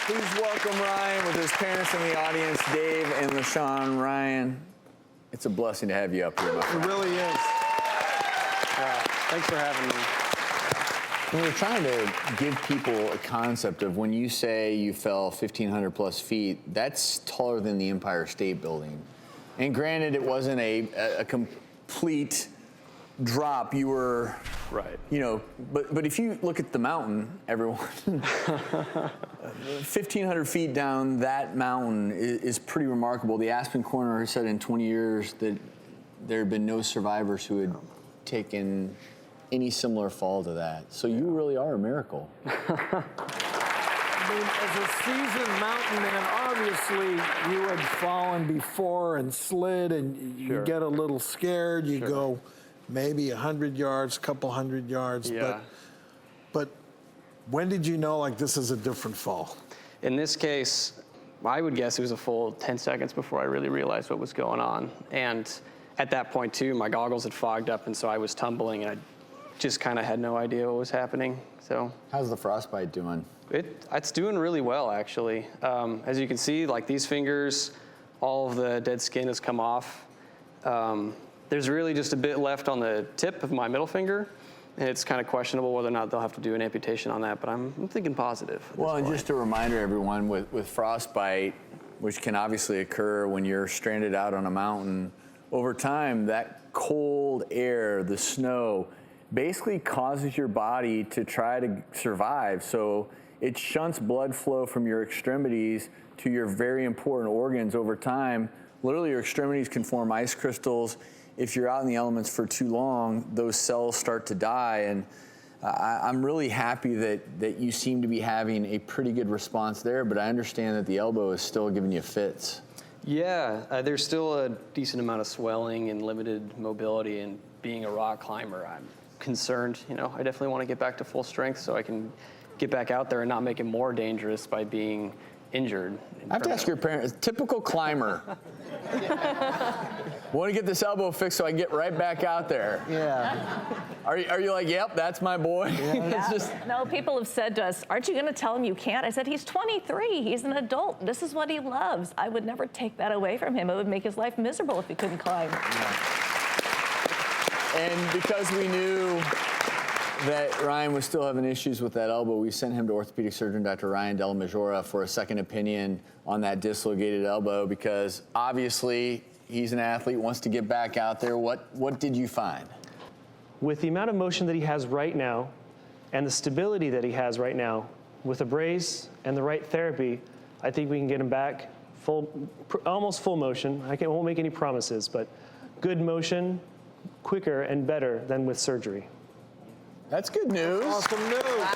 Please welcome Ryan with his parents in the audience, Dave and LaShawn. Ryan, it's a blessing to have you up here, my friend. It really is. Thanks for having me. We're trying to give people a concept of when you say you fell 1,500 plus feet, that's taller than the Empire State Building. And granted, it wasn't a complete drop. You were, right. You know, but if you look at the mountain, everyone, 1,500 feet down that mountain is pretty remarkable. The Aspen coroner said in 20 years that there had been no survivors who had taken any similar fall to that. So you really are a miracle. I mean, as a seasoned mountain man, obviously you had fallen before and slid, and you get a little scared. You go maybe 100 yards, couple hundred yards. Yeah. But when did you know, like, this is a different fall? In this case, I would guess it was a full 10 seconds before I really realized what was going on. And at that point, too, my goggles had fogged up, and so I was tumbling, and I just kind of had no idea what was happening. So how's the frostbite doing? It's doing really well, actually. As you can see, like these fingers, all of the dead skin has come off. There's really just a bit left on the tip of my middle finger, and it's kind of questionable whether or not they'll have to do an amputation on that, but I'm thinking positive. Well, and just a reminder, everyone, with frostbite, which can obviously occur when you're stranded out on a mountain, over time, that cold air, the snow, basically causes your body to try to survive. So it shunts blood flow from your extremities to your very important organs over time. Literally, your extremities can form ice crystals. If you're out in the elements for too long, those cells start to die. And I'm really happy that you seem to be having a pretty good response there, but I understand that the elbow is still giving you fits. Yeah, there's still a decent amount of swelling and limited mobility, and being a rock climber, I'm concerned. You know, I definitely want to get back to full strength so I can get back out there and not make it more dangerous by being injured. I have to ask your parents, typical climber. Want to get this elbow fixed so I can get right back out there. Yeah. Are you like, yep, that's my boy? Yeah. No, people have said to us, aren't you going to tell him you can't? I said, he's 23. He's an adult. This is what he loves. I would never take that away from him. It would make his life miserable if he couldn't climb. Yeah. And because we knew that Ryan was still having issues with that elbow, we sent him to orthopedic surgeon Dr. Ryan Dellamaggiora for a second opinion on that dislocated elbow, because obviously he's an athlete, wants to get back out there. What did you find? With the amount of motion that he has right now and the stability that he has right now, with a brace and the right therapy, I think we can get him back almost full motion. I won't make any promises, but good motion, quicker and better than with surgery. That's good news. Awesome news. Wow.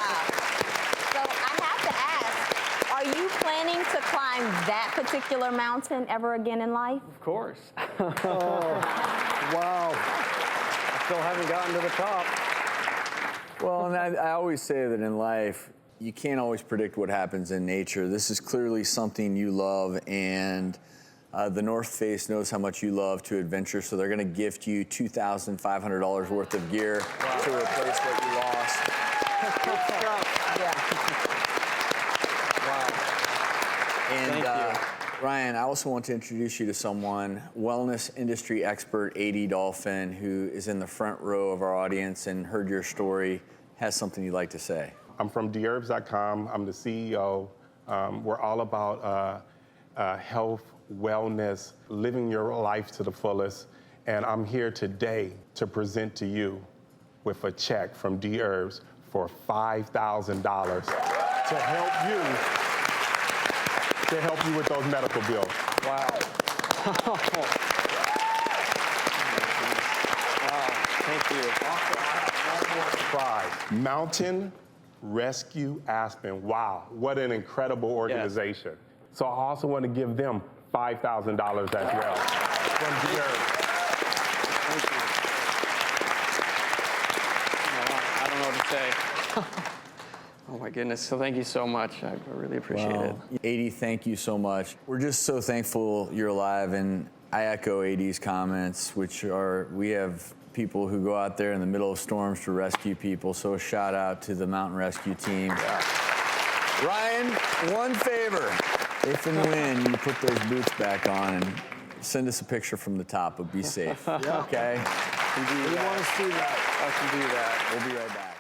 So I have to ask, are you planning to climb that particular mountain ever again in life? Of course. Wow. I still haven't gotten to the top. Well, and I always say that in life, you can't always predict what happens in nature. This is clearly something you love, and the North Face knows how much you love to adventure, so they're going to gift you $2,500 worth of gear to replace what you lost. And Ryan, I also want to introduce you to someone, wellness industry expert A.D. Dolphin, who is in the front row of our audience and heard your story, has something you'd like to say. I'm from dherbs.com. I'm the CEO. We're all about health, wellness, living your life to the fullest. And I'm here today to present to you with a check from dHerbs for $5,000 to help you with those medical bills. Wow. Thank you. Prize, Mountain Rescue Aspen. Wow, what an incredible organization. Yes. So I also want to give them $5,000 as well from dHerbs. Thank you. I don't know what to say. Oh my goodness, so thank you so much. I really appreciate it. A.D., thank you so much. We're just so thankful you're alive, and I echo A.D.'s comments, which are, we have people who go out there in the middle of storms to rescue people, so a shout out to the mountain rescue team. Yeah. Ryan, one favor. If and when you put those boots back on, and send us a picture from the top, but be safe. Okay? We want to see that. I can do that. We'll be right back.